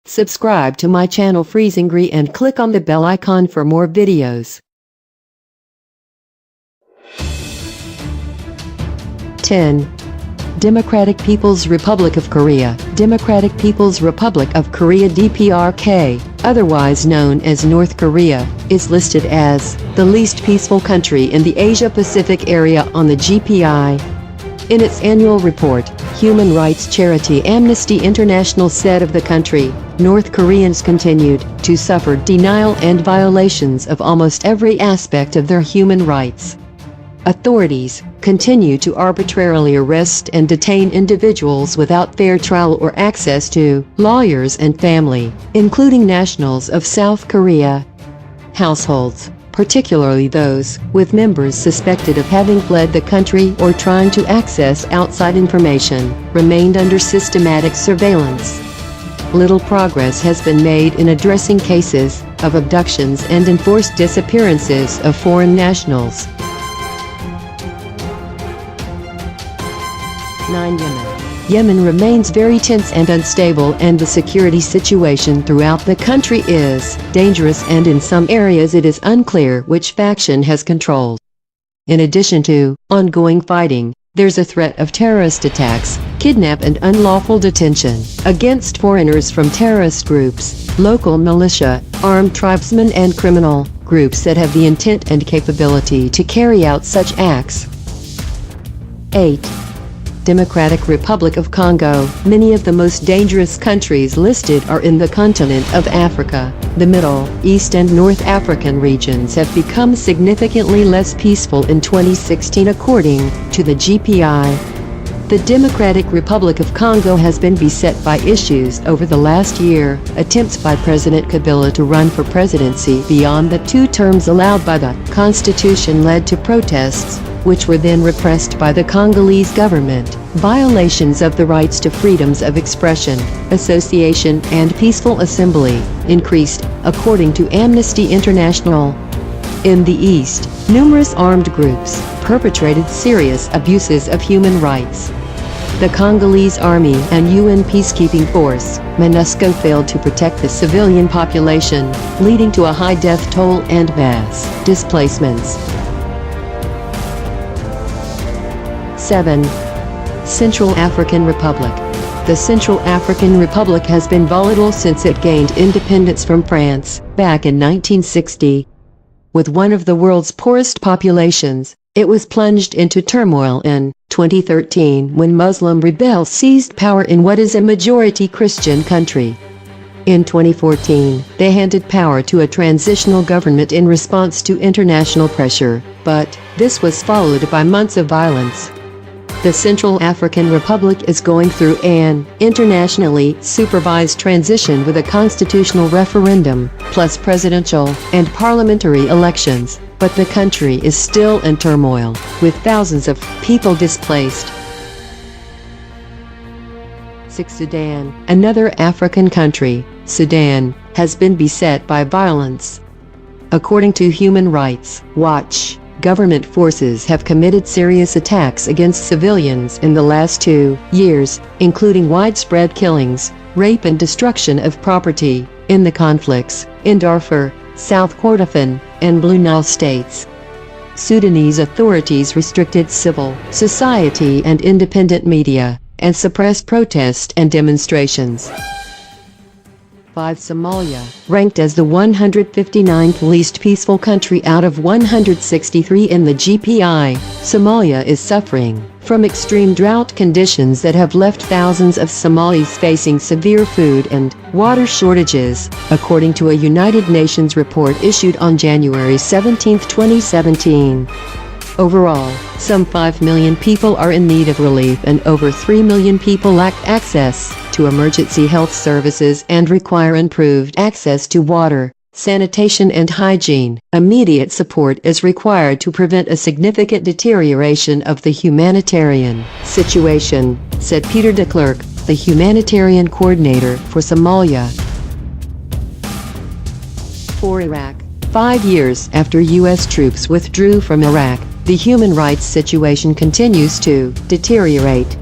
Subscribe to my channel Freezingry and click on the bell icon for more videos. 10. Democratic People's Republic of Korea. Democratic People's Republic of Korea (DPRK), otherwise known as North Korea, is listed as the least peaceful country in the Asia-Pacific area on the GPI. In its annual report, human rights charity Amnesty International said of the country, North Koreans continued to suffer denial and violations of almost every aspect of their human rights. Authorities continue to arbitrarily arrest and detain individuals without fair trial or access to lawyers and family, including nationals of South Korea. Households, particularly those with members suspected of having fled the country or trying to access outside information, remained under systematic surveillance. Little progress has been made in addressing cases of abductions and enforced disappearances of foreign nationals. 9. Yemen remains very tense and unstable, and the security situation throughout the country is dangerous, and in some areas it is unclear which faction has control. In addition to ongoing fighting, there's a threat of terrorist attacks, kidnap and unlawful detention against foreigners from terrorist groups, local militia, armed tribesmen and criminal groups that have the intent and capability to carry out such acts. 8. Democratic Republic of Congo. Many of the most dangerous countries listed are in the continent of Africa. The Middle, East and North African regions have become significantly less peaceful in 2016 according to the GPI. The Democratic Republic of Congo has been beset by issues over the last year. Attempts by President Kabila to run for presidency beyond the 2 terms allowed by the constitution led to protests, which were then repressed by the Congolese government. Violations of the rights to freedoms of expression, association and peaceful assembly increased, according to Amnesty International. In the East, numerous armed groups perpetrated serious abuses of human rights. The Congolese army and UN peacekeeping force, MONUSCO, failed to protect the civilian population, leading to a high death toll and mass displacements. 7. Central African Republic. The Central African Republic has been volatile since it gained independence from France back in 1960. With one of the world's poorest populations, it was plunged into turmoil in 2013 when Muslim rebels seized power in what is a majority Christian country. In 2014, they handed power to a transitional government in response to international pressure, but this was followed by months of violence. The Central African Republic is going through an internationally supervised transition with a constitutional referendum, plus presidential and parliamentary elections, but the country is still in turmoil, with thousands of people displaced. 6. Sudan. Another African country, Sudan, has been beset by violence. According to Human Rights Watch, government forces have committed serious attacks against civilians in the last 2 years, including widespread killings, rape and destruction of property in the conflicts in Darfur, South Kordofan, and Blue Nile states. Sudanese authorities restricted civil society and independent media, and suppressed protests and demonstrations. 5. Somalia. Ranked as the 159th least peaceful country out of 163 in the GPI, Somalia is suffering from extreme drought conditions that have left thousands of Somalis facing severe food and water shortages, according to a United Nations report issued on January 17, 2017. Overall, some 5 million people are in need of relief and over 3 million people lack access to emergency health services and require improved access to water, sanitation and hygiene. Immediate support is required to prevent a significant deterioration of the humanitarian situation, said Peter de Klerk, the humanitarian coordinator for Somalia. 4. Iraq. 5 years after U.S. troops withdrew from Iraq, the human rights situation continues to deteriorate.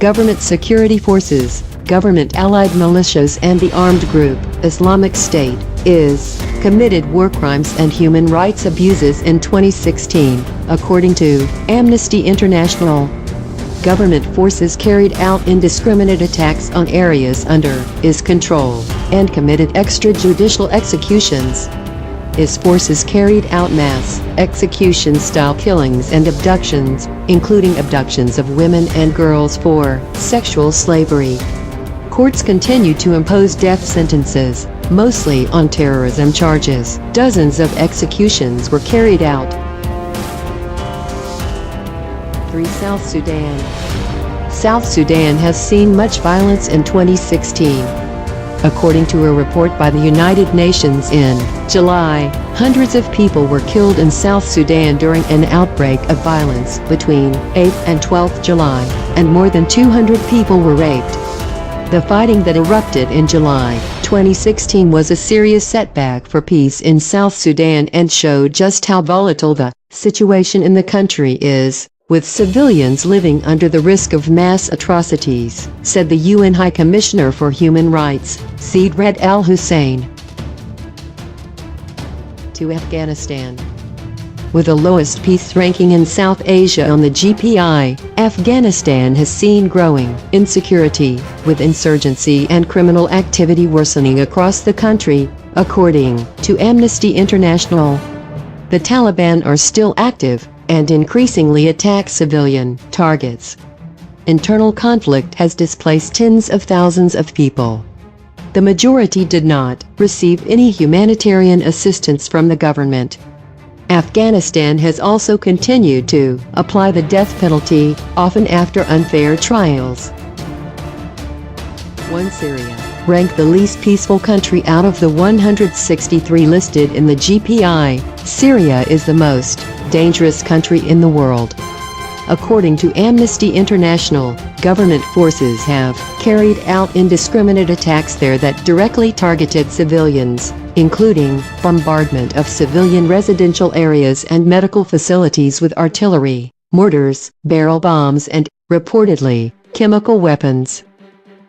Government security forces government-allied militias and the armed group, Islamic State, IS, committed war crimes and human rights abuses in 2016, according to Amnesty International. Government forces carried out indiscriminate attacks on areas under IS control and committed extrajudicial executions. IS forces carried out mass, execution-style killings and abductions, including abductions of women and girls for sexual slavery. Courts continue to impose death sentences, mostly on terrorism charges. Dozens of executions were carried out. 3. South Sudan. South Sudan has seen much violence in 2016. According to a report by the United Nations in July, hundreds of people were killed in South Sudan during an outbreak of violence between 8th and 12th July, and more than 200 people were raped. The fighting that erupted in July 2016 was a serious setback for peace in South Sudan and showed just how volatile the situation in the country is, with civilians living under the risk of mass atrocities, said the UN High Commissioner for Human Rights, Zeid Ra'ad Al Hussein. To Afghanistan. With the lowest peace ranking in South Asia on the GPI, Afghanistan has seen growing insecurity, with insurgency and criminal activity worsening across the country, according to Amnesty International. The Taliban are still active and increasingly attack civilian targets. Internal conflict has displaced tens of thousands of people. The majority did not receive any humanitarian assistance from the government. Afghanistan has also continued to apply the death penalty, often after unfair trials. 1. Syria. Ranked the least peaceful country out of the 163 listed in the GPI, Syria is the most dangerous country in the world. According to Amnesty International, government forces have carried out indiscriminate attacks there that directly targeted civilians, including bombardment of civilian residential areas and medical facilities with artillery, mortars, barrel bombs and, reportedly, chemical weapons.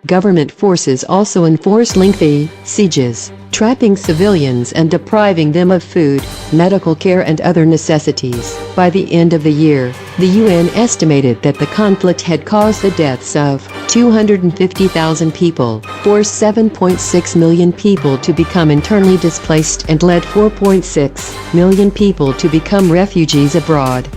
Government forces also enforced lengthy sieges, trapping civilians and depriving them of food, medical care and other necessities. By the end of the year, the UN estimated that the conflict had caused the deaths of 250,000 people, forced 7.6 million people to become internally displaced and led 4.6 million people to become refugees abroad.